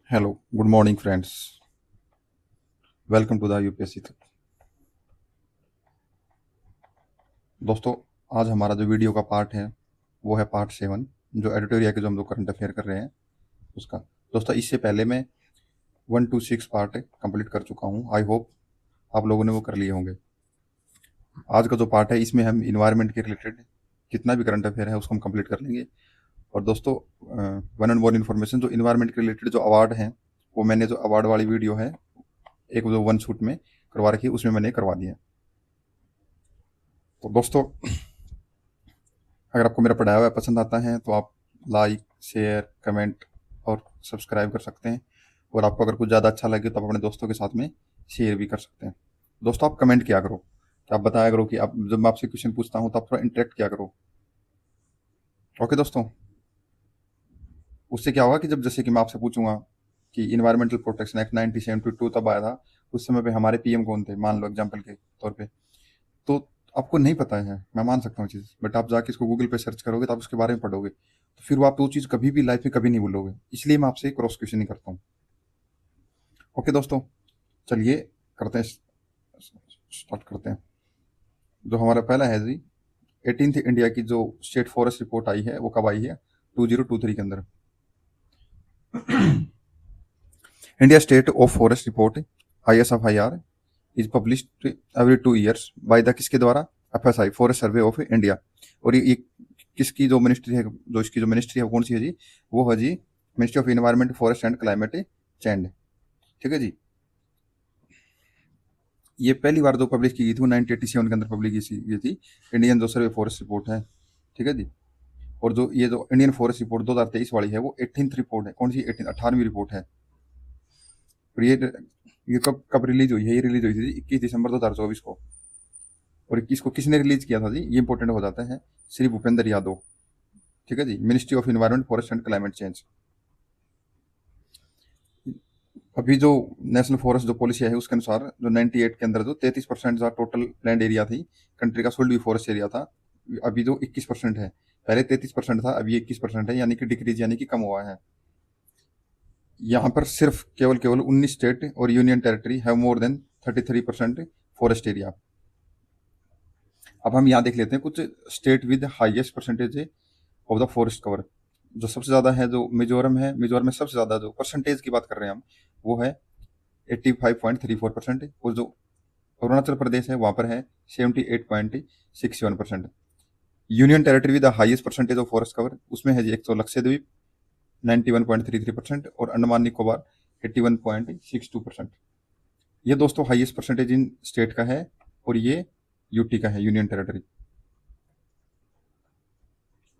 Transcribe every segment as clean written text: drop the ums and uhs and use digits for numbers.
Hello, good morning friends. Welcome to the UPSC. दोस्तों, आज हमारा जो वीडियो का पार्ट है वो है पार्ट 7, जो एडिटोरिया के जो हम लोग करंट अफेयर कर रहे हैं उसका। दोस्तों, इससे पहले मैं 1 to 6 पार्ट कंप्लीट कर चुका हूँ। आई होप आप लोगों ने वो कर लिए होंगे। आज का जो पार्ट है इसमें हम इन्वायरमेंट के रिलेटेड जितना भी करंट अफेयर है उसको हम कंप्लीट कर लेंगे। और दोस्तों, वन एंड वन इन्फॉर्मेशन, जो इन्वायरमेंट के रिलेटेड जो अवार्ड हैं वो मैंने जो अवार्ड वाली वीडियो है एक जो वन शूट में करवा रखी है उसमें मैंने करवा दिया। तो दोस्तों, अगर आपको मेरा पढ़ाया हुआ पसंद आता है तो आप लाइक, शेयर, कमेंट और सब्सक्राइब कर सकते हैं। और आपको अगर कुछ ज़्यादा अच्छा लगे तो आप अपने दोस्तों के साथ में शेयर भी कर सकते हैं। दोस्तों, आप कमेंट किया करो, कि आप बताया करो कि आप जब मैं आपसे क्वेश्चन पूछता हूँ तो आप थोड़ा इंटरेक्ट किया करो। ओके दोस्तों, उससे क्या होगा कि जब जैसे कि मैं आपसे पूछूंगा कि इन्वायरमेंटल प्रोटेक्शन एक्ट 1972 तब आया था, उस समय पे हमारे पीएम कौन थे, मान लो एग्जाम्पल के तौर पे, तो आपको नहीं पता है, मैं मान सकता हूँ चीज़, बट आप जाके इसको गूगल पे सर्च करोगे तो आप उसके बारे में पढ़ोगे तो फिर वो आप वो चीज़ कभी भी लाइफ में कभी नहीं भूलोगे। इसलिए मैं आपसे क्रॉस क्वेश्चनिंग करता हूँ। ओके दोस्तों, चलिए करते हैं, स्टार्ट करते हैं। जो हमारा पहला है जी, 18th इंडिया की जो स्टेट फॉरेस्ट रिपोर्ट आई है वो कब आई है? 2023 के अंदर। India state of forest report, ISFIR, is published every 2 years by the किसके द्वारा? FSI, forest survey of India. और ये किसकी जो मिनिस्ट्री है, जो इसकी जो मिनिस्ट्री है कौन सी है जी? वो है जी ministry of environment, forest and climate change. ठीक है जी। ये पहली बार जो पब्लिश की गई थी वो 1987 के अंदर पब्लिश की गई थी, इंडियन जो सर्वे फॉरेस्ट रिपोर्ट है। ठीक है जी। और जो ये जो इंडियन फॉरेस्ट रिपोर्ट 2023 वाली है वो 18th रिपोर्ट है। कौन सी? 18वीं रिपोर्ट है। और ये कब कब रिलीज हुई है? ये रिलीज हुई थी 21 दिसंबर 2024 को। और इसको किसने रिलीज किया था जी? ये इंपॉर्टेंट हो जाता है, श्री भूपेंद्र यादव। ठीक है जी, ministry of environment, forest and climate change. अभी जो नेशनल फॉरेस्ट जो पॉलिसी है उसके अनुसार जो 98 के अंदर जो 33% जो टोटल लैंड एरिया थी कंट्री का, सोल्ड भी फॉरेस्ट एरिया था। अभी जो 21% है, पहले 33% था, अभी 21% है, यानी कि डिक्रीज, यानी कि कम हुआ है। यहाँ पर सिर्फ केवल केवल 19 स्टेट और union territory have more than 33% forest area. अब हम यहाँ देख लेते हैं कुछ state with highest percentage of the forest cover. जो सबसे ज़्यादा है जो मिजोरम है, मिजोरम में सबसे ज़्यादा जो परसेंटेज की बात कर रहे हैं हम वो है 85.34%। और जो अरुणाचल प्रदेश है वहाँ पर है 78.61%। Union territory with the highest percentage of forest cover उसमें है जी एक तो लक्षद्वीप 91.33% और अंडमान निकोबार 81.62%। ये दोस्तों हाईएस्ट परसेंटेज इन स्टेट का है, और ये यूटी का है, union territory.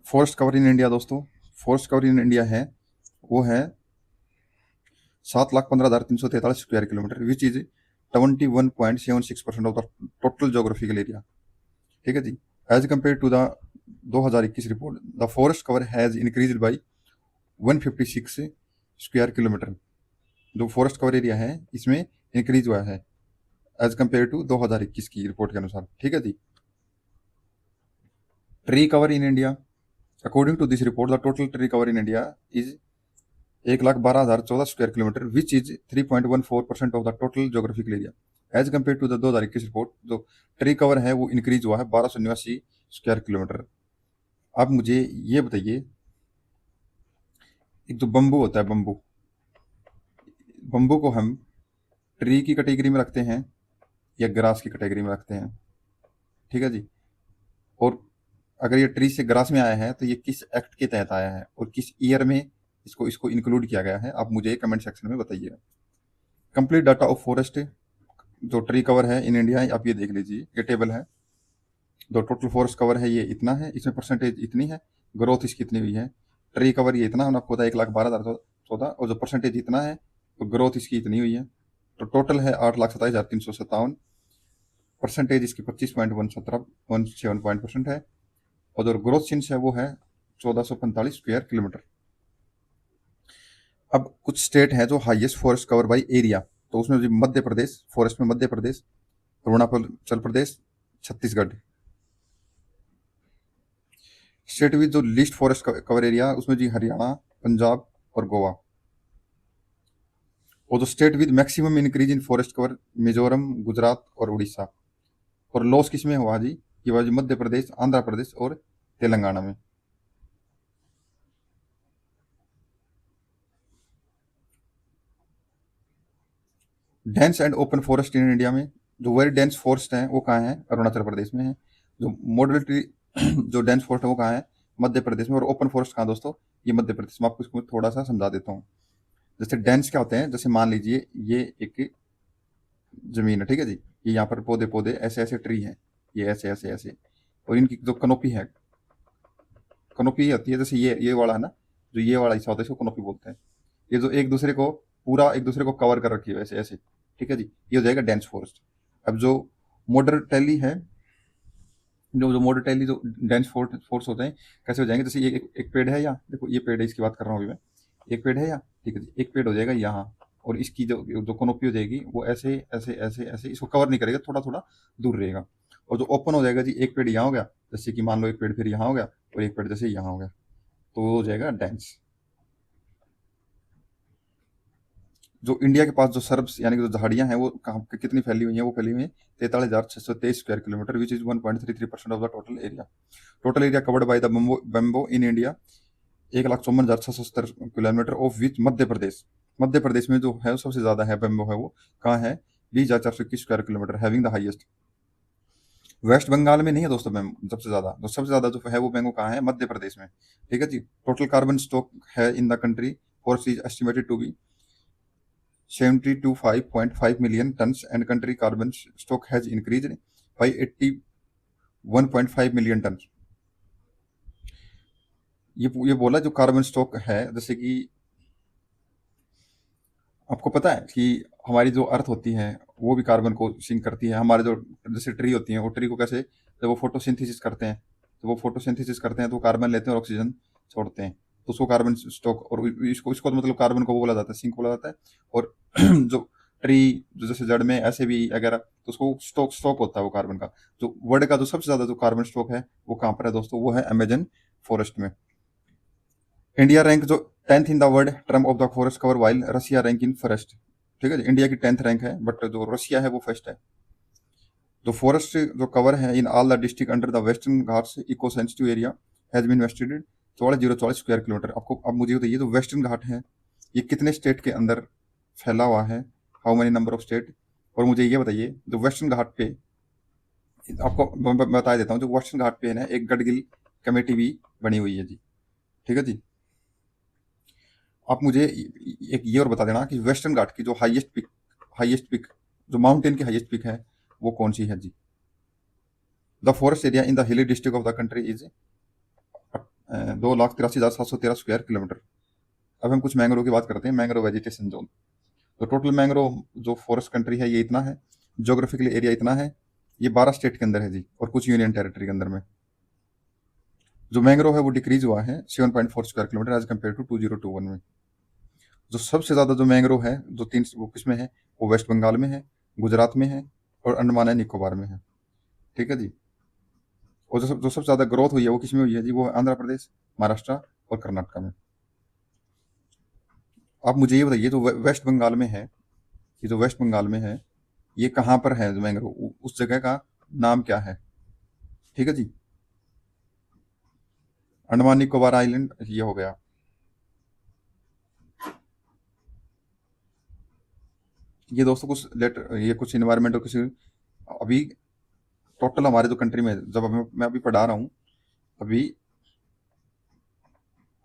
Forest cover in India दोस्तों, फॉरेस्ट कवर इन इंडिया है वो है 7,15,343 square kilometre, which is 21.76% of the total geographical area. ठीक है जी। As compare to the 2021 report, the forest cover has increase by 156 square kilometre. जो forest cover area है इसमें इंक्रीज हुआ है एज कम्पेयर टू 2021 की रिपोर्ट के अनुसार। ठीक है जी। Tree cover in India, according to this report the total tree cover in India is 1,12,014 square kilometre, which is 3.14% of the total geographical area. As compare to the 2021 report, जो tree cover है वो increase हुआ है 1,289 square kilometre. आप मुझे ये बताइए, एक जो बम्बू होता है, बम्बू, बम्बू को हम ट्री की कैटेगरी में रखते हैं या ग्रास की कैटेगरी में रखते हैं? ठीक है जी। और अगर ये ट्री से ग्रास में आया है तो ये किस एक्ट के तहत आया है और किस ईयर में इसको इसको इंक्लूड किया गया है? आप मुझे कमेंट सेक्शन में बताइए। कंप्लीट डाटा ऑफ फॉरेस्ट जो ट्री कवर है इन इंडिया, आप ये देख लीजिए, ये टेबल है। जो टोटल फॉरेस्ट कवर है ये इतना है, इसमें परसेंटेज इतनी है, ग्रोथ इसकी इतनी हुई है। ट्री कवर ये इतना आपको पता है 1,12,014, और जो परसेंटेज इतना है तो ग्रोथ इसकी इतनी हुई है। तो टोटल है 8,27,357, परसेंटेज इसकी 25.17% है। और जो ग्रोथ सिंस है वो है 1,445 स्क्वायर किलोमीटर। अब कुछ स्टेट है जो highest forest cover by area, तो उसमें जो मध्य प्रदेश, फॉरेस्ट में मध्य प्रदेश, अरुणाचल प्रदेश, छत्तीसगढ़। स्टेट विद जो लिस्ट फॉरेस्ट कवर एरिया उसमें जी हरियाणा, पंजाब और गोवा। और जो state with maximum increase in forest cover Mizoram, Gujarat और उड़ीसा। और लॉस किसमें हुआ जी? ये हुआ जी मध्य प्रदेश, आंध्र प्रदेश और तेलंगाना में। Dense and open forest in India में जो वेरी डेंस फॉरेस्ट हैं वो कहाँ है? अरुणाचल प्रदेश में है। जो मॉडरेटली जो डेंस फॉरेस्ट है वो कहाँ है? मध्य प्रदेश में। और ओपन फॉरेस्ट कहाँ दोस्तों? ये मध्य प्रदेश में। आपको इसको थोड़ा सा समझा देता हूँ। जैसे डेंस क्या होते हैं? जैसे मान लीजिए ये एक जमीन है, ठीक है जी। ये यहाँ पर पौधे पौधे ऐसे ऐसे ट्री हैं, ये ऐसे ऐसे ऐसे, और इनकी जो कनोपी है, कनोपी होती है, जैसे ये वाला है ना, जो ये वाला हिस्सा होता है इसको कनोपी बोलते हैं। ये जो एक दूसरे को पूरा एक दूसरे को कवर कर रखी है ऐसे ऐसे, ठीक है जी, ये हो जाएगा डेंस फॉरेस्ट। अब जो मॉडरेटली है, जो जो मॉडरेटली जो डेंस फोर्स होते हैं, कैसे हो जाएंगे? जैसे ये एक पेड़ है, या देखो ये पेड़ है, इसकी बात कर रहा हूँ अभी मैं। एक पेड़ है, या ठीक है जी, एक पेड़ हो जाएगा यहाँ, और इसकी जो जो कनोपी हो जाएगी वो ऐसे ऐसे ऐसे ऐसे इसको कवर नहीं करेगा, थोड़ा थोड़ा दूर रहेगा। और जो ओपन हो जाएगा जी, एक पेड़ यहाँ हो गया, जैसे कि मान लो एक पेड़ फिर यहाँ हो गया, और एक पेड़ जैसे यहाँ हो गया, तो वो हो जाएगा डेंस। जो इंडिया के पास जो सर्ब्स यानी कि जो झाड़ियां हैं वो कहाँ कितनी फैली हुई हैं? वो फैली हुई हैं 43,623 square kilometre, which is 1.33% of the total area. Total area covered by the bamboo in India 1,54,670 kilometre, of which Madhya Pradesh, Madhya Pradesh में जो है सबसे ज्यादा है बेम्बो है, वो कहाँ है? 20,421 square kilometre, having the highest. West Bengal में नहीं है दोस्तों बेम्बो सबसे ज्यादा। जो सबसे ज्यादा जो है वो बेम्बो कहाँ है? मध्य प्रदेश में, ठीक है जी। टोटल कार्बन स्टॉक है in the country forest is estimated to be 75.5 million tons, and country carbon stock has increased by 81.5 million tons। ये बोला जो कार्बन स्टॉक है, जैसे कि आपको पता है कि हमारी जो अर्थ होती है वो भी कार्बन को सिंक करती है। हमारे जो जैसे ट्री होती हैं, वो ट्री को कैसे, जब वो फोटोसिंथेसिस करते हैं, तो वो फोटोसिंथेसिस करते हैं तो कार्बन लेते हैं और ऑक्सीजन छोड़ते हैं, तो उसको कार्बन स्टॉक, और इसको तो मतलब कार्बन को वो बोला जाता है, सिंक बोला जाता है। और जो ट्री जो जैसे जड़ में ऐसे भी अगर, तो उसको स्टॉक स्टॉक होता है वो कार्बन का। जो वर्ल्ड का जो सबसे ज्यादा जो कार्बन स्टॉक है वो कहाँ पर है दोस्तों? वो है अमेजन फॉरेस्ट में। इंडिया रैंक जो 10th in the world term of the forest cover, while Russia rank in forest, ठीक है। इंडिया की 10th रैंक है, बट जो रशिया है वो फर्स्ट है। जो फॉरेस्ट जो कवर है in all the district under the Western Ghats eco sensitive area has been invested 14,040 square kilometre. आपको अब मुझे बताइए, जो वेस्टर्न घाट है ये कितने स्टेट के अंदर फैला हुआ है? How many number of state? और मुझे ये बताइए, जो वेस्टर्न घाट पे, आपको मैं बता देता हूँ, जो वेस्टर्न घाट पे है ना, एक गडगिल कमेटी भी बनी हुई है जी, ठीक है जी। आप मुझे एक ये और बता देना कि वेस्टर्न घाट की जो हाईएस्ट पिक, जो माउंटेन की हाईएस्ट पिक है वो कौन सी है जी? The forest area in the hilly district of the country is 2,83,713 square kilometre. अब हम कुछ मैंग्रोव की बात करते हैं, मैंग्रोव वेजिटेशन जोन। तो टोटल मैंग्रोव जो फॉरेस्ट कंट्री है ये इतना है, जोग्राफिकल एरिया इतना है, ये 12 स्टेट के अंदर है जी, और कुछ यूनियन टेरिटरी के अंदर में। जो मैंग्रोव है वो डिक्रीज हुआ है 7.4 square kilometre as compare to 2021 में। जो सबसे ज्यादा जो मैंग्रोव है, जो तीन वो किसमें है? वो वेस्ट बंगाल में है, गुजरात में है, और अंडमान एंड निकोबार में है, ठीक है जी। और जो सबसे ज्यादा ग्रोथ हुई है वो किसमें हुई है जी? वो आंध्र प्रदेश, महाराष्ट्र और कर्नाटक में। आप मुझे ये बताइए, जो वेस्ट बंगाल में है, ये जो वेस्ट बंगाल में है, ये कहाँ पर है जो मैंग्रोव? उस जगह का नाम क्या है? ठीक है जी। अंडमान निकोबार आइलैंड ये हो गया। ये दोस्तों कुछ ये कुछ इन्वायरमेंट और किसी, अभी टोटल हमारे जो कंट्री में, जब मैं अभी पढ़ा रहा हूँ, अभी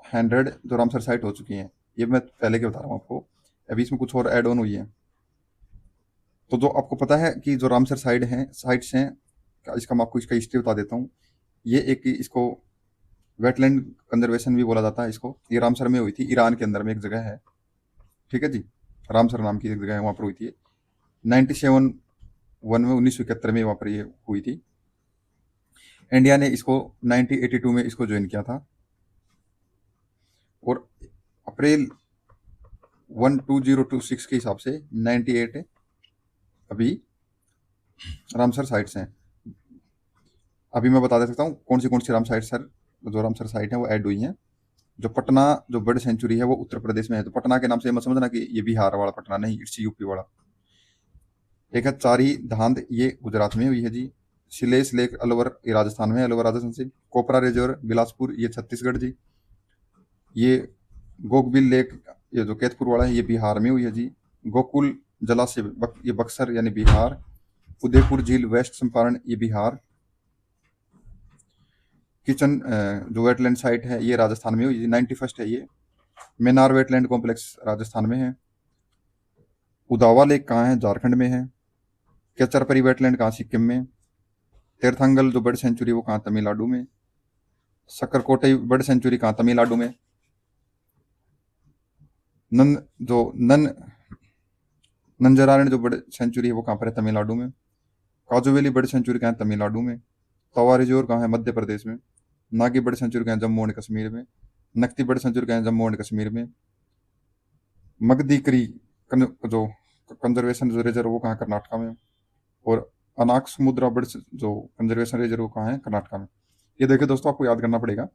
100 जो रामसर साइट हो चुकी हैं, ये मैं पहले के बता रहा हूँ आपको। अभी इसमें कुछ और ऐड ऑन हुई है। तो जो आपको पता है कि जो रामसर साइट्स हैं, इसका मैं आपको इसका हिस्ट्री बता देता हूँ। ये एक इसको वेटलैंड कंजर्वेशन भी बोला जाता है इसको। ये रामसर में हुई थी, ईरान के अंदर में एक जगह है, ठीक है जी। रामसर नाम की एक जगह है, वहाँ पर हुई थी 97 में 1971 में वहाँ पर ये हुई थी। इंडिया ने इसको 1982 में इसको ज्वाइन किया था, और अप्रैल 1 2026 के हिसाब से 98 अभी रामसर साइट्स हैं। अभी मैं बता दे सकता हूँ कौन सी राम साइट सर, जो रामसर साइट है वो ऐड हुई हैं। जो पटना जो बर्ड सेंचुरी है वो उत्तर प्रदेश में है। तो पटना के नाम से मत समझना कि ये बिहार वाला पटना नहीं, इट्स यूपी वाला। एक है चारी धांध, ये गुजरात में हुई है जी। शिलेश लेक अलवर, ये राजस्थान में है, अलवर राजस्थान से। कोपरा रिजर्व बिलासपुर, ये छत्तीसगढ़ जी। ये गोगबिल लेक, ये जो कैथपुर वाला है, ये बिहार में हुई है जी। गोकुल जलाशय ये बक्सर यानी बिहार। उदयपुर झील वेस्ट चंपारण, ये बिहार। किचन जो वेटलैंड साइट है ये राजस्थान में हुई है, 91st है ये। मेनार वेटलैंड कॉम्प्लेक्स राजस्थान में है। उदावा लेक कहाँ है? झारखंड में है। केचरपरी वेटलैंड कहाँ? सिक्किम में। तीर्थंगल जो बर्ड सेंचुरी वो कहाँ? तमिलनाडु में। सक्करकोटे बर्ड सेंचुरी कहाँ? तमिलनाडु में। नन जो नन नंजरारण जो बर्ड सेंचुरी है वो कहाँ पर है? तमिलनाडु में। काजूवेली बर्ड सेंचुरी कहाँ है? तमिलनाडु में। तवा रिजोर कहाँ है? मध्य प्रदेश में। नागी बर्ड सेंचुरी कहाँ है? जम्मू एंड कश्मीर में। नकती बर्ड सेंचुरी कहाँ है? जम्मू एंड कश्मीर में। मगदीकरी जो कंजर्वेशन जो रिजर्व वो कहाँ? कर्नाटक में। और अनाक समुद्रा बर्ड जो कंजर्वेशन रिजर्व वो कहाँ है? कर्नाटक में। ये देखिए दोस्तों, आपको याद करना पड़ेगा।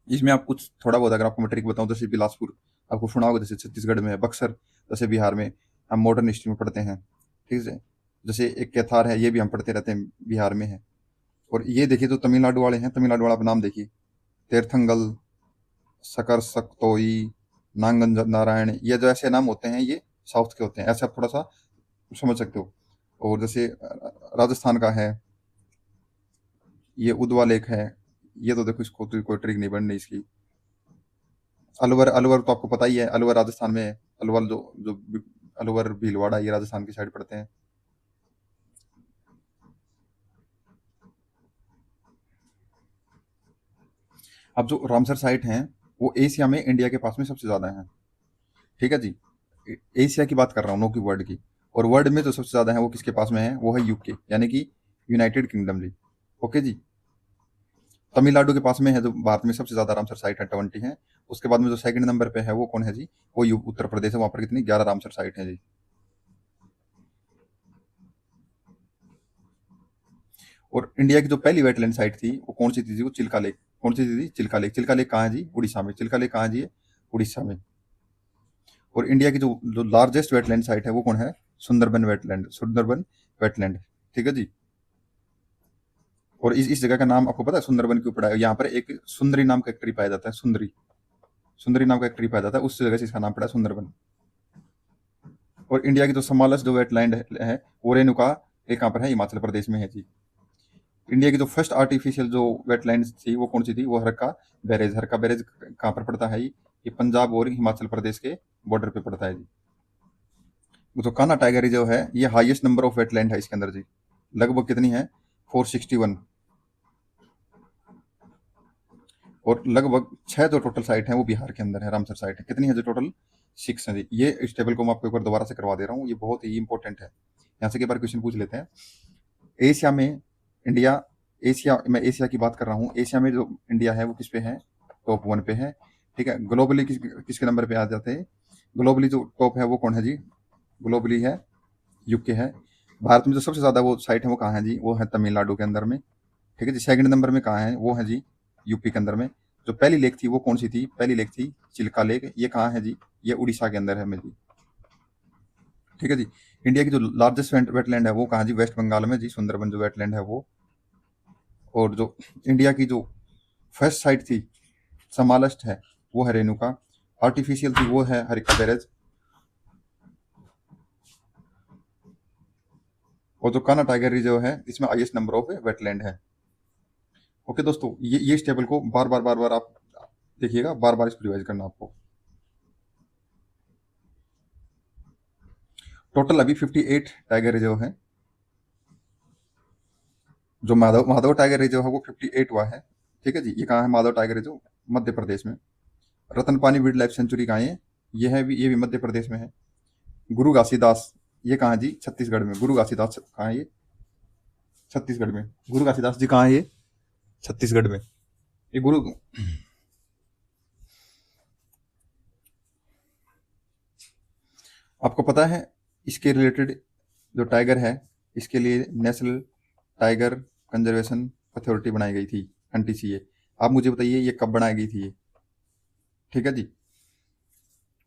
इसमें आप कुछ थोड़ा बहुत, अगर आपको मैं ट्रिक बताऊं, जैसे बिलासपुर आपको सुना होगा, जैसे छत्तीसगढ़ में है। बक्सर जैसे बिहार में, हम मॉडर्न हिस्ट्री में पढ़ते हैं, ठीक है। जैसे एक केथार है, ये भी हम पढ़ते रहते हैं, बिहार में है। और ये देखिए जो तमिलनाडु वाले हैं, तमिलनाडु वाला आप नाम देखिए, तीर्थंगल, सकर सक्तोई, नांगन नारायण, ये जो ऐसे नाम होते हैं ये साउथ के होते हैं, ऐसे आप थोड़ा सा समझ सकते हो। और जैसे राजस्थान का है ये उदवा लेक है, ये तो देखो इसको तो कोई ट्रिक नहीं बननी इसकी। अलवर, अलवर तो आपको पता ही है, अलवर राजस्थान में है। अलवर जो जो अलवर भीलवाड़ा, ये राजस्थान की साइड पड़ते हैं। अब जो रामसर साइट हैं वो एशिया में इंडिया के पास में सबसे ज्यादा है, ठीक है जी। एशिया की बात कर रहा हूँ, नो की वर्ल्ड की। और वर्ल्ड में जो सबसे ज्यादा है वो किसके पास में है? वो है यूके, यानी कि यूनाइटेड किंगडम जी। ओके जी। तमिलनाडु के पास में है जो भारत में सबसे ज्यादा रामसर साइट है, 20 है। उसके बाद में जो सेकंड नंबर पे है वो कौन है जी? वो उत्तर प्रदेश है, वहां पर कितनी? 11 रामसर साइट है जी। और इंडिया की जो पहली वेटलैंड साइट थी वो कौन सी थी जी? वो चिल्का लेक। कौन सी थी जी? चिल्का लेक। चिल्का लेक कहाँ है जी? उड़ीसा में। चिल्का लेक कहाँ है जी? उड़ीसा में। और इंडिया की जो जो लार्जेस्ट वेटलैंड साइट है वो कौन है? सुंदरबन वेटलैंड। सुंदरबन वेटलैंड, ठीक है जी। और इस जगह का नाम आपको पता है सुंदरबन क्यों पड़ा है? यहाँ पर एक सुंदरी नाम का एक ट्री पाया जाता है, सुंदरी। सुंदरी नाम का एक ट्री पाया जाता है, उस जगह से इसका नाम पड़ा है सुंदरबन। और इंडिया की जो स्मॉलेस्ट जो वेटलैंड है वो रेणुका, ये कहाँ पर है? हिमाचल प्रदेश में है जी। इंडिया की जो फर्स्ट आर्टिफिशियल जो वेटलैंड थी वो कौन सी थी? वो हरका बैरेज। हरका बैरेज कहाँ पर पड़ता है? ये पंजाब और हिमाचल प्रदेश के बॉर्डर पे पड़ता है जी। जो कान्हा टाइगर रिजर्व है ये हाईएस्ट नंबर ऑफ वेटलैंड है इसके अंदर जी। लगभग कितनी है? 461। और लगभग 6 जो टोटल साइट है वो बिहार के अंदर है, रामसर साइट है। कितनी है जो टोटल? 6 है जी। ये इस टेबल को मैं आपको एक बार दोबारा से करवा दे रहा हूँ, ये बहुत ही इंपॉर्टेंट है। यहाँ से एक बार क्वेश्चन पूछ लेते हैं। एशिया में इंडिया, एशिया मैं एशिया की बात कर रहा हूँ, एशिया में जो इंडिया है वो किस पे है? टॉप 1 पे है, ठीक है। ग्लोबली किसके नंबर पे आ जाते हैं? ग्लोबली जो टॉप है वो कौन है जी? ग्लोबली है यूके है। भारत में जो सबसे ज्यादा वो साइट है वो कहाँ है जी? वो है तमिलनाडु के अंदर में, ठीक है जी। सेकंड नंबर में कहाँ है? वो है जी यूपी के अंदर में। जो पहली लेक थी वो कौन सी थी? पहली लेक थी चिल्का लेक, ये कहाँ है जी? ये उड़ीसा के अंदर है में जी, ठीक है जी। इंडिया की जो लार्जेस्ट वेटलैंड है वो कहाँ जी? वेस्ट बंगाल में जी, सुंदरबन जो वेटलैंड है वो। और जो इंडिया की जो फर्स्ट साइट थी स्मॉलेस्ट है वो है रेणुका। आर्टिफिशियल थी वो है हरिका बैरेज। और जो कान्हा टाइगर रिजर्व है इसमें हाईएस्ट नंबर ऑफ वेटलैंड है। ओके दोस्तों, ये इस टेबल को बार बार आप देखिएगा, बार बार इसको रिवाइज करना आपको। टोटल अभी 58 टाइगर रिजर्व है। जो माधव माधव टाइगर रिजर्व है वो 58 हुआ है, ठीक है जी। ये कहाँ है माधव टाइगर रिजर्व? मध्य प्रदेश में। रतनपानी वाइल्ड लाइफ सेंचुरी कहाँ है? ये भी मध्य प्रदेश में है। गुरु घासीदास, ये कहाँ है जी? छत्तीसगढ़ में। गुरु घासीदास कहाँ है? ये छत्तीसगढ़ में। गुरु घासीदास जी कहाँ है? ये छत्तीसगढ़ में। ये गुरु, आपको पता है इसके रिलेटेड जो टाइगर है इसके लिए नेशनल टाइगर कंजर्वेशन अथॉरिटी बनाई गई थी, एनटीसीए। आप मुझे बताइए ये कब बनाई गई थी? ये ठीक है जी।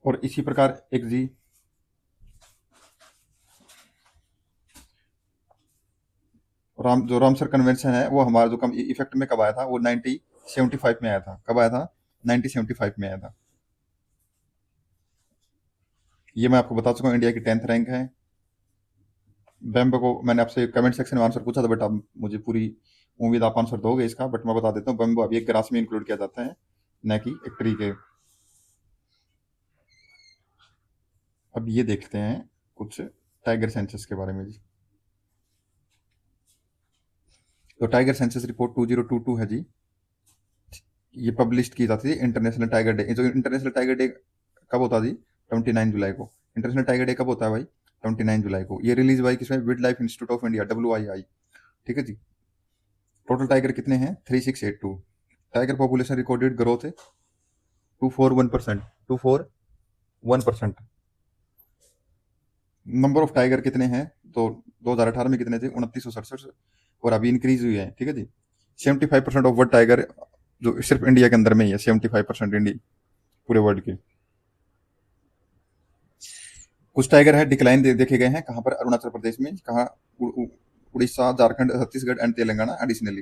और इसी प्रकार एक जी रामसर कन्वेंशन है, वो हमारा जो कम इफेक्ट में कब आया था, वो 1975 में आया था। कब आया था? 1975 में आया था। ये मैं आपको बता चुका हूँ, इंडिया की 10th रैंक है। बेम्बो को मैंने आपसे कमेंट सेक्शन में आंसर पूछा था, बट आप मुझे पूरी उम्मीद आप आंसर दोगे इसका, बट मैं बता देता हूँ, बेम्बो अभी एक ग्रास में इंक्लूड किया जाता है, न कि एक ट्री के। अब ये देखते हैं कुछ टाइगर सेंसस के बारे में जी। तो टाइगर सेंसस रिपोर्ट 2022 है जी। ये पब्लिश की जाती है इंटरनेशनल टाइगर डे। जो इंटरनेशनल टाइगर डे कब होता है जी? 29 जुलाई को। इंटरनेशनल टाइगर डे कब होता है भाई? 29 जुलाई को। ये रिलीज भाई किसमें? Wild life institute of India, WII। ठीक है जी। टोटल टाइगर कितने हैं? 3682। टाइगर पॉपुलेशन रिकॉर्डेड ग्रोथ है 241%। 241%। नंबर ऑफ टाइगर कितने हैं? तो 2018 में कितने थे? 2967। और अभी इंक्रीज हुई है। ठीक है जी। 75% ऑफ वर्ल्ड टाइगर जो सिर्फ इंडिया के अंदर में ही है, 75% इंडिया पूरे वर्ल्ड के। कुछ टाइगर है डिक्लाइन देखे गए हैं कहाँ पर? अरुणाचल प्रदेश में। कहाँ? Orissa, Jharkhand, Chhattisgarh and Telangana additionally.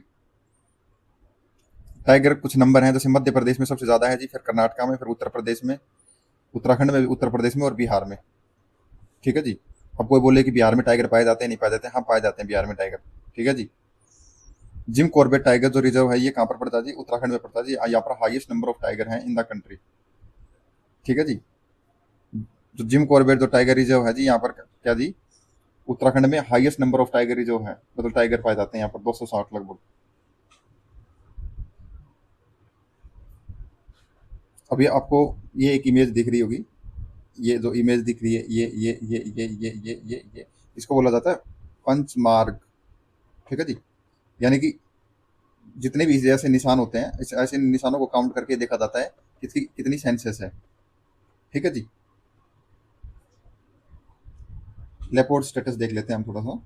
Tiger कुछ नंबर हैं, जैसे मध्य प्रदेश में सबसे ज्यादा है जी, फिर कर्नाटका में, फिर उत्तर प्रदेश में, उत्तराखंड में, उत्तर प्रदेश में और बिहार में। ठीक है जी। अब कोई बोले कि बिहार में टाइगर पाए जाते हैं, नहीं पाए जाते हैं? हाँ, पाए जाते हैं बिहार में टाइगर। ठीक है जी। जिम कॉर्बेट टाइगर जो रिजर्व है, ये कहाँ पर पड़ता है जी? उत्तराखंड में पड़ता है जी। यहाँ पर हाईएस्ट नंबर ऑफ टाइगर हैं इन द कंट्री। ठीक है जी। जो जिम कॉर्बेट जो टाइगर रिजर्व है जी, यहाँ पर क्या जी? उत्तराखंड में highest number of tiger reserve है, मतलब टाइगर पाए जाते हैं यहाँ पर 260 लगभग। अभी आपको ये एक इमेज दिख रही होगी, ये जो इमेज दिख रही है, ये इसको बोला जाता है पंच मार्ग। ठीक है जी। यानी कि जितने भी ऐसे निशान होते हैं, इस ऐसे निशानों को काउंट करके देखा जाता है कितनी कितनी सेंसेस है। ठीक है जी। लेपोर्ड स्टेटस देख लेते हैं हम थोड़ा सा।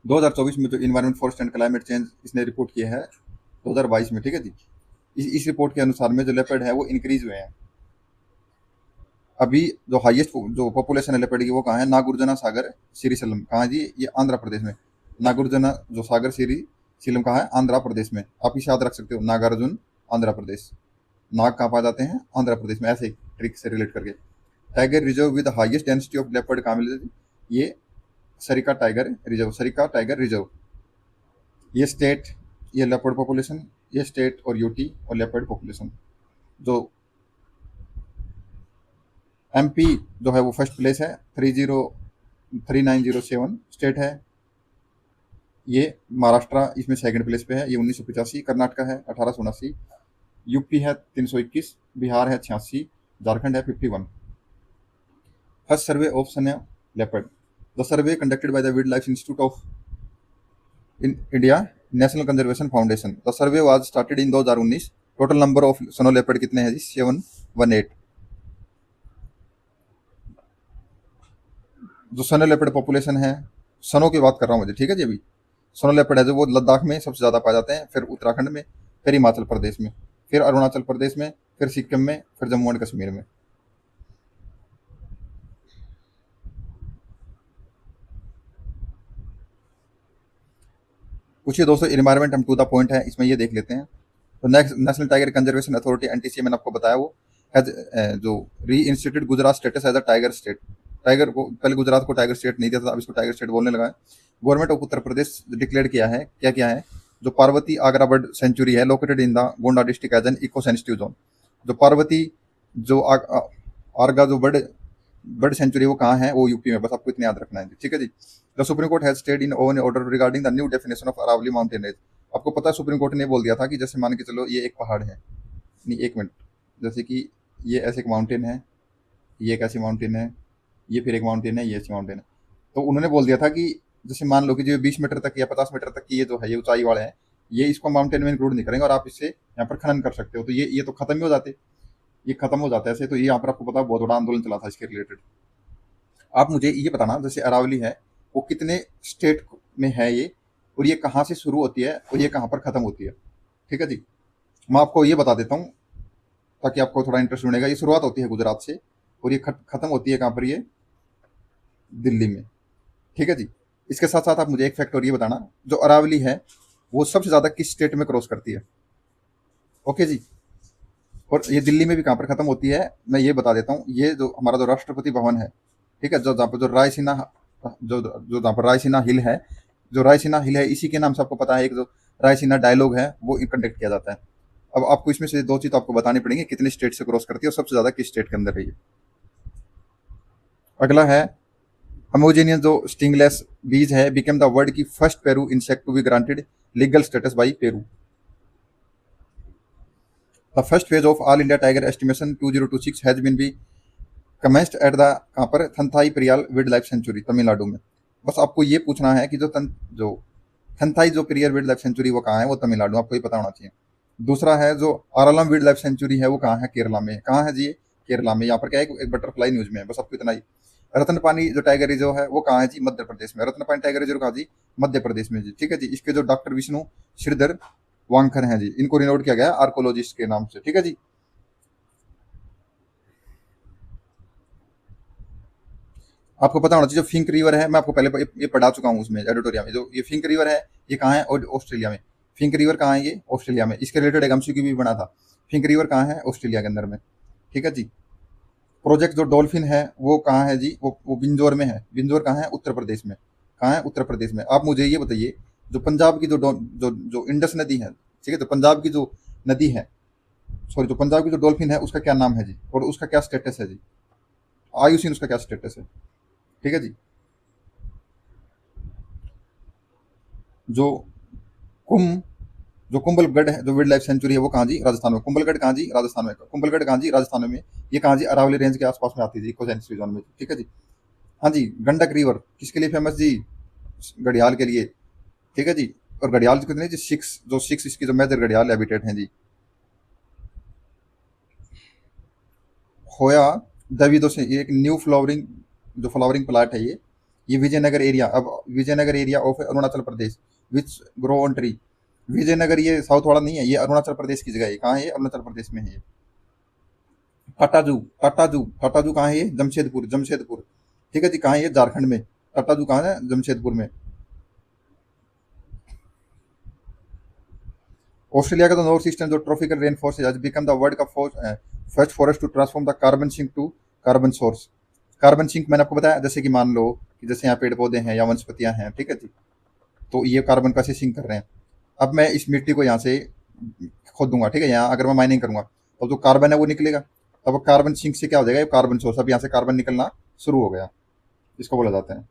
2024 में जो environment forest and climate change इसने रिपोर्ट किया है 2022 में। ठीक है जी। इस रिपोर्ट के अनुसार में जो लेपर्ड है वो इंक्रीज हुए हैं। अभी जो हाईएस्ट जो पॉपुलेशन है लेपर्ड की, वो कहाँ है? नागार्जुन सागर श्रीशैलम। कहाँ जी? ये आंध्र प्रदेश में। नागार्जुन जो सागर श्रीशैलम कहाँ है? आंध्र प्रदेश में। आप इसे याद रख सकते हो, नागार्जुन आंध्र प्रदेश। नाग कहाँ पाए जाते हैं? आंध्र प्रदेश में। ऐसे ट्रिक से रिलेट करके। Tiger reserve with highest density of leopard कहाँ मिले? ये Sarika tiger reserve. Sarika tiger reserve, ये स्टेट, ये लेपर्ड पॉपुलेशन, ये स्टेट और यूटी और लेपर्ड पॉपुलेशन। जो एमपी जो है वो फर्स्ट प्लेस है, 3907 स्टेट है। ये महाराष्ट्र इसमें सेकंड प्लेस पे है, ये 1985। कर्नाटका है 1879। यूपी है 321। बिहार है 86। झारखंड है 51। First survey of snow leopard. The survey conducted by the wild life institute of in India national conservation foundation. The survey was started in 2019। Total number of snow leopard कितने हैं जी? 718। जो सनो लेपर्ड पॉपुलेशन है, सनो की बात कर रहा हूँ मुझे। ठीक है जी। अभी सनो लेपर्ड है जो वो लद्दाख में सबसे ज़्यादा पाए जाते हैं, फिर उत्तराखंड में, फिर हिमाचल प्रदेश में, फिर अरुणाचल प्रदेश में, फिर सिक्किम में, फिर जम्मू एंड कश्मीर में। कुछ ये दोस्तों इन्वायरमेंट हम टू द पॉइंट है, इसमें ये देख लेते हैं। तो next National Tiger Conservation Authority NTCA मैंने आपको बताया, वो हैज जो reinstitute Gujarat status as a tiger state. Tiger को पहले गुजरात को टाइगर स्टेट नहीं दिया था, अब इसको टाइगर स्टेट बोलने लगा है। Government of Uttar Pradesh declare किया है, क्या किया है? जो पार्वती आगरा बर्ड सेंचुरी है located in the Gonda district as an eco sensitive zone. जो पार्वती जो आरगा जो बर्ड बर्ड सेंचुरी वो कहाँ है? वो यूपी में। बस आपको इतना याद रखना है। ठीक है जी। The supreme court has stayed in own order regarding the new definition of Aravalli mountain range. आपको पता है सुप्रीम कोर्ट ने बोल दिया था कि जैसे मान के चलो ये एक पहाड़ है, नहीं एक मिनट, जैसे कि ये ऐसे एक माउंटेन है, ये एक ऐसी माउंटेन है, ये फिर एक माउंटेन है, ये ऐसी माउंटेन है। तो उन्होंने बोल दिया था कि जैसे मान लो कि जो 20 मीटर तक या 50 मीटर तक की ये जो है ये ऊंचाई वाले हैं, ये इसको माउंटेन में इंक्लूड नहीं करेंगे और आप इससे यहाँ पर खनन कर सकते हो। तो ये तो खत्म ही हो जाते, ये खत्म हो जाता है ऐसे। तो ये यहाँ पर आपको पता है बहुत बड़ा आंदोलन चला था इसके रिलेटेड। आप मुझे ये बताना, जैसे अरावली है वो कितने स्टेट में है ये, और ये कहाँ से शुरू होती है और ये कहाँ पर खत्म होती है? ठीक है जी। मैं आपको ये बता देता हूँ ताकि आपको थोड़ा इंटरेस्ट बनेगा। ये शुरुआत होती है गुजरात से और ये खत्म होती है कहाँ पर, ये दिल्ली में। ठीक है जी। इसके साथ साथ आप मुझे एक फैक्ट और ये बताना, जो अरावली है वो सबसे ज्यादा किस स्टेट में क्रॉस करती है? ओके जी। और ये दिल्ली में भी कहाँ पर खत्म होती है, मैं ये बता देता हूँ। ये जो हमारा जो राष्ट्रपति भवन है, ठीक है, जो जहाँ पर जो रायसीना, जो जो जहाँ पर रायसीना हिल है, जो रायसीना हिल है इसी के नाम से आपको पता है, एक जो रायसीना डायलॉग है वो कंडक्ट किया जाता है। अब आपको इसमें से दो चीज तो आपको बतानी पड़ेंगी, कितने स्टेट से क्रॉस करती है और सबसे ज्यादा किस स्टेट के अंदर है ये। अगला है होमोजेनियस जो स्टिंगलेस बीज है बिकेम द वर्ल्ड की first Peru insect to be granted legal status by Peru. The first phase of all India tiger estimation 2026 has been be commenced at the कहाँ पर, Thanthai Periyar wildlife sanctuary, Tamil Nadu में। बस आपको ये पूछना है कि जो थंथाई जो पेरियाल वाइल्ड लाइफ सेंचुरी वो कहाँ है, वो तमिलनाडु, आपको ये पता होना चाहिए। दूसरा है जो आरलम वाइल्ड लाइफ सेंचुरी है वो कहाँ है, केरला में। कहाँ है जी ये? केरला में। यहाँ पर क्या है, एक बटरफ्लाई न्यूज में है, बस आपको इतना ही। रत्नपानी जो टाइगर रिजर्व है वो कहाँ है जी? मध्य प्रदेश में। रत्नपानी टाइगर रिजर्व कहाँ जी? मध्य प्रदेश में जी। ठीक है जी। इसके जो डॉक्टर विष्णु श्रीधर वांगखर हैं जी, इनको रिनोट किया गया है आर्कोलॉजिस्ट के नाम से। ठीक है जी। आपको पता होना चाहिए जो फिंक रिवर है, मैं आपको पहले ये पढ़ा चुका हूँ उसमें एडिटोरिया में। जो ये फिंक रिवर है ये कहाँ है? और ऑस्ट्रेलिया में। फिंक रिवर कहाँ है? ये ऑस्ट्रेलिया में। इसके रिलेटेड एक एमसीक्यू भी बना था। फिंक रिवर कहाँ है? ऑस्ट्रेलिया के अंदर में। ठीक है जी। प्रोजेक्ट जो डॉल्फिन है वो कहाँ है जी? वो बिंजौर में है। बिंजौर कहाँ है? उत्तर प्रदेश में। कहाँ है? उत्तर प्रदेश में। आप मुझे ये बताइए, जो पंजाब की जो इंडस नदी है, ठीक है, तो पंजाब की जो नदी है, सॉरी, जो पंजाब की जो डॉल्फिन है उसका क्या नाम है जी? और उसका क्या स्टेटस है जी? आयुषीन उसका क्या स्टेटस है? ठीक है जी। जो कुम जो कुंभलगढ़ है, जो वाइल्ड लाइफ सेंचुरी है वो कहाँ जी? राजस्थान में। कुंभलगढ़ कहाँ जी? राजस्थान में। कुंभलगढ़ कहाँ जी? राजस्थान में। ये कहाँ जी? अरावली रेंज के आसपास में आती है जी, इको सेंचुरी जोन में। ठीक है जी। हाँ जी। गंडक रिवर किसके लिए फेमस जी? घड़ियाल के लिए। ठीक है जी। और घड़ियाल कितने जी? सिक्स इसकी जो मेजर घड़ियाल हैबिटेट हैं जी। होया दविदो से ये एक न्यू फ्लावरिंग, जो फ्लावरिंग प्लांट है ये विजयनगर एरिया, अब Vijaynagar area of Arunachal Pradesh which grow on tree. Vijaynagar ये साउथ वाला नहीं है, ये अरुणाचल प्रदेश की जगह है। कहाँ है ये? अरुणाचल प्रदेश में है ये। टाटाजू कहाँ है ये? जमशेदपुर। ठीक है जी। कहाँ है ये? झारखंड में। टाटाजू कहाँ है? जमशेदपुर में। ऑस्ट्रेलिया का जो नॉर्थ ईस्टर्न जो tropical rain forest has become the world का first forest to transform the carbon sink to carbon source. Carbon sink मैंने आपको बताया, जैसे कि मान लो कि जैसे यहाँ पेड़ पौधे हैं या वनस्पतियां हैं, ठीक है जी, तो ये कार्बन कैसे सिंक कर रहे हैं। अब मैं इस मिट्टी को यहाँ से खोदूंगा, ठीक है, यहाँ अगर मैं माइनिंग करूंगा तो जो कार्बन है वो निकलेगा। अब कार्बन सिंक से क्या हो जाएगा? ये कार्बन सोर्स, अब यहाँ से कार्बन निकलना शुरू हो गया। इसको बोला जाता है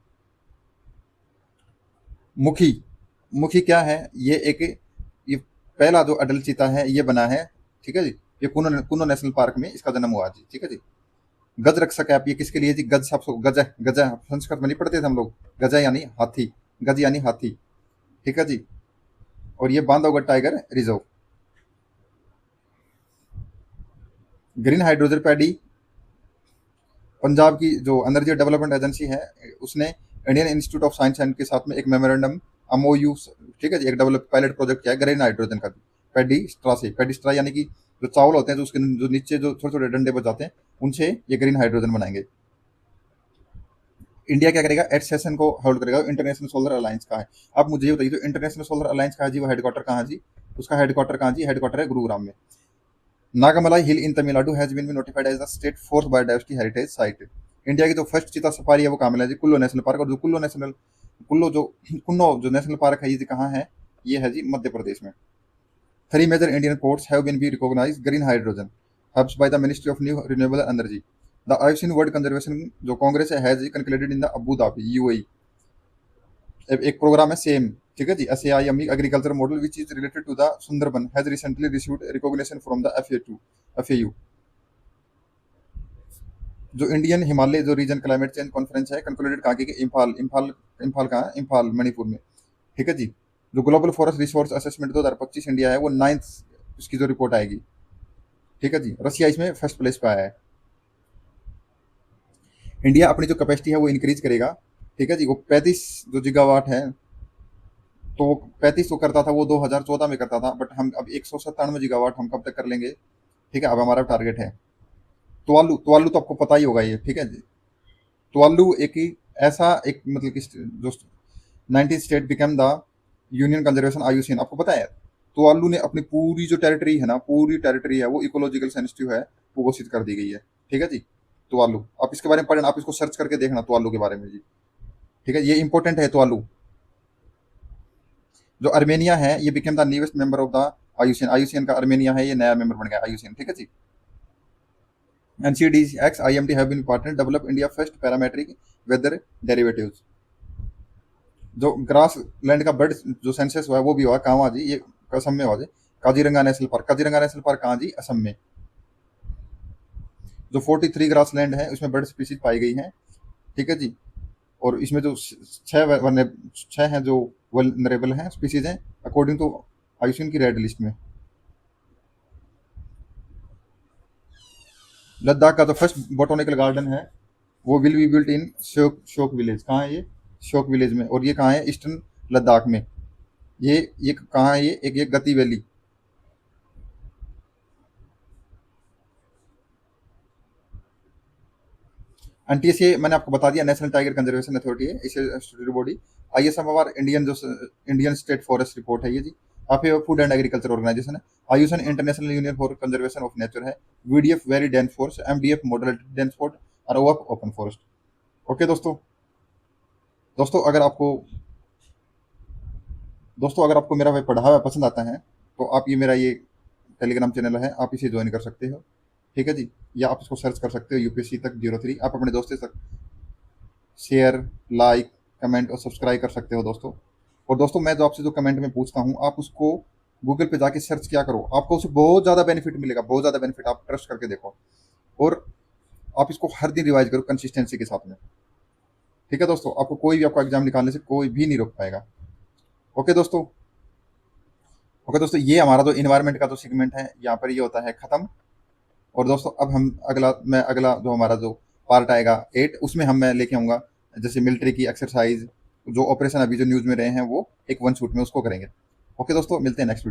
मुखी। मुखी क्या है? ये पहला जो अडल चीता है ये बना है, ठीक है जी, ये कुनो नेशनल पार्क में इसका जन्म हुआ जी। ठीक है जी। गज रक्षक ऐप ये किसके लिए जी? गज सबको गज है, गज है, संस्कृत में नहीं पढ़ते थे हम लोग? गज है यानी हाथी, गज यानी हाथी। ठीक है जी। और ये Bandhavgarh tiger reserve. Green hydrogen paddy, Punjab की जो एनर्जी डेवलपमेंट एजेंसी है उसने Indian institute of science and के साथ में एक मेमोरेंडम एमओयू, ठीक है जी, एक डेवलप पायलट प्रोजेक्ट किया है ग्रीन हाइड्रोजन का। पेडिस्ट्रा से, पेडिस्ट्रा यानी कि जो चावल होते हैं जो उसके जो नीचे जो छोटे छोटे डंडे बच जाते हैं उनसे ये ग्रीन हाइड्रोजन बनाएंगे। इंडिया क्या करेगा? एट सेशन को होल्ड करेगा इंटरनेशनल सोलर अलायंस का है। अब मुझे ये बताइए, तो इंटरनेशनल सोलर अलायंस का है जी, वो हेडक्वार्टर कहाँ जी? उसका हेडक्वार्टर कहाँ जी? हेडक्वार्टर है गुरुग्राम में। Nagamalai hill in Tamil Nadu has been notified as the state fourth biodiversity heritage site. India की जो फर्स्ट चीता सफारी है वो कहाँ मिला जी? Kullu national park. और जो कुन्नो जो नेशनल पार्क है ये कहाँ है? ये है जी मध्य प्रदेश में। Three major Indian ports have been be recognise green hydrogen hubs by the ministry of new renewable energy. The IUCN world conservation जो कांग्रेस है concluded in the Abu Dhabi UAE. एक प्रोग्राम है सेम, ठीक है जी, SAIME agriculture model which is related to the Sundarban has recently received recognition from the FAU। जो Indian Himalaya जो region climate change conference है कंक्लूडेड कहाँ की? इम्फाल। इम्फाल कहाँ है? इम्फाल मणिपुर में। ठीक है जी। जो global forest resource assessment 2025 India है वो 9th उसकी जो रिपोर्ट आएगी। ठीक है जी। रसिया इसमें फर्स्ट प्लेस पे आया है। इंडिया अपनी जो कैपेसिटी है वो इंक्रीज करेगा। ठीक है जी। वो 35 जो गीगावाट है तो वो 35 तो करता था, वो 2014 में करता था, बट हम अब 197 गीगावाट हम कब तक कर लेंगे? ठीक है, अब हमारा टारगेट है। तुवालू, तुवालू तो आपको पता ही होगा ये, ठीक है जी। तुवालू एक ही ऐसा एक मतलब कि जो 19 state become the union conservation IUCN, आपको पता है तुवालू ने अपनी पूरी जो टेरिटरी है ना, पूरी टेरिटरी है वो इकोलॉजिकल सेंसिटिव है, वो घोषित कर दी गई है। ठीक है जी। तुवालू, आप इसके बारे में पढ़ना, आप इसको सर्च करके देखना तुवालू के बारे में जी। ठीक है, ये इंपॉर्टेंट है तुवालू। जो अर्मेनिया है, ये became the newest member of the IUCN, IUCN का अर्मेनिया है, ये नया मेंबर बन गया आयुसीएन। ठीक है जी। NCDX IMD have been partner develop India first parametric weather derivatives। जो ग्रास लैंड का बर्ड जो सेंसस हुआ है वो भी हुआ कहाँ हुआ जी? ये असम में हुआ जी। Kaziranga national park, Kaziranga national park कहाँ जी? असम में। जो 43 ग्रास लैंड है उसमें बर्ड स्पीसीज पाई गई हैं। ठीक है जी। और इसमें जो छह हैं जो वल्नरेबल हैं स्पीसीज हैं अकॉर्डिंग टू आयुसीएन की रेड लिस्ट में। लद्दाख का जो फर्स्ट बोटोनिकल गार्डन है वो विल बी बिल्ट इन शोक विलेज। कहाँ है ये? शोक विलेज में। और ये कहाँ है? ईस्टर्न लद्दाख में। ये कहाँ है? ये गति वैली। एनटीएसए मैंने आपको बता दिया, नेशनल टाइगर कंजर्वेशन अथॉरिटी है, इसे स्टैट्यूटरी बॉडी। आईएसएमआर इंडियन जो इंडियन स्टेट फॉरेस्ट रिपोर्ट है ये जी। आप ये फूड एंड एग्रीकल्चर ऑर्गेनाइजेशन है। IUCN international union for conservation of nature है। VDF very dense forest, MDF moderate dense forest और ओएफ ओपन फॉरेस्ट। ओके दोस्तों, दोस्तों अगर आपको दोस्तों अगर आपको मेरा पढ़ा हुआ पसंद आता है तो आप ये मेरा ये टेलीग्राम चैनल है, आप इसे ज्वाइन कर सकते हो। ठीक है जी। या आप इसको सर्च कर सकते हो यूपीएससी तक 03। आप अपने दोस्तों तक शेयर, लाइक, कमेंट और सब्सक्राइब कर सकते हो दोस्तों। और दोस्तों मैं जो आपसे जो कमेंट में पूछता हूँ आप उसको गूगल पे जाके सर्च क्या करो, आपको उससे बहुत ज़्यादा बेनिफिट मिलेगा, बहुत ज़्यादा बेनिफिट। आप ट्रस्ट करके देखो और आप इसको हर दिन रिवाइज करो कंसिस्टेंसी के साथ में। ठीक है दोस्तों, आपको कोई भी आपका एग्जाम निकालने से कोई भी नहीं रोक पाएगा। ओके दोस्तों, ओके दोस्तों, ये हमारा जो इन्वायरमेंट का जो सेगमेंट है यहाँ पर ये होता है खत्म। और दोस्तों अब हम अगला जो हमारा जो पार्ट आएगा 8, उसमें मैं लेके आऊँगा जैसे मिलिट्री की एक्सरसाइज, जो ऑपरेशन अभी जो न्यूज़ में रहे हैं वो एक वन शूट में उसको करेंगे। ओके दोस्तों, मिलते हैं नेक्स्ट वीडियो।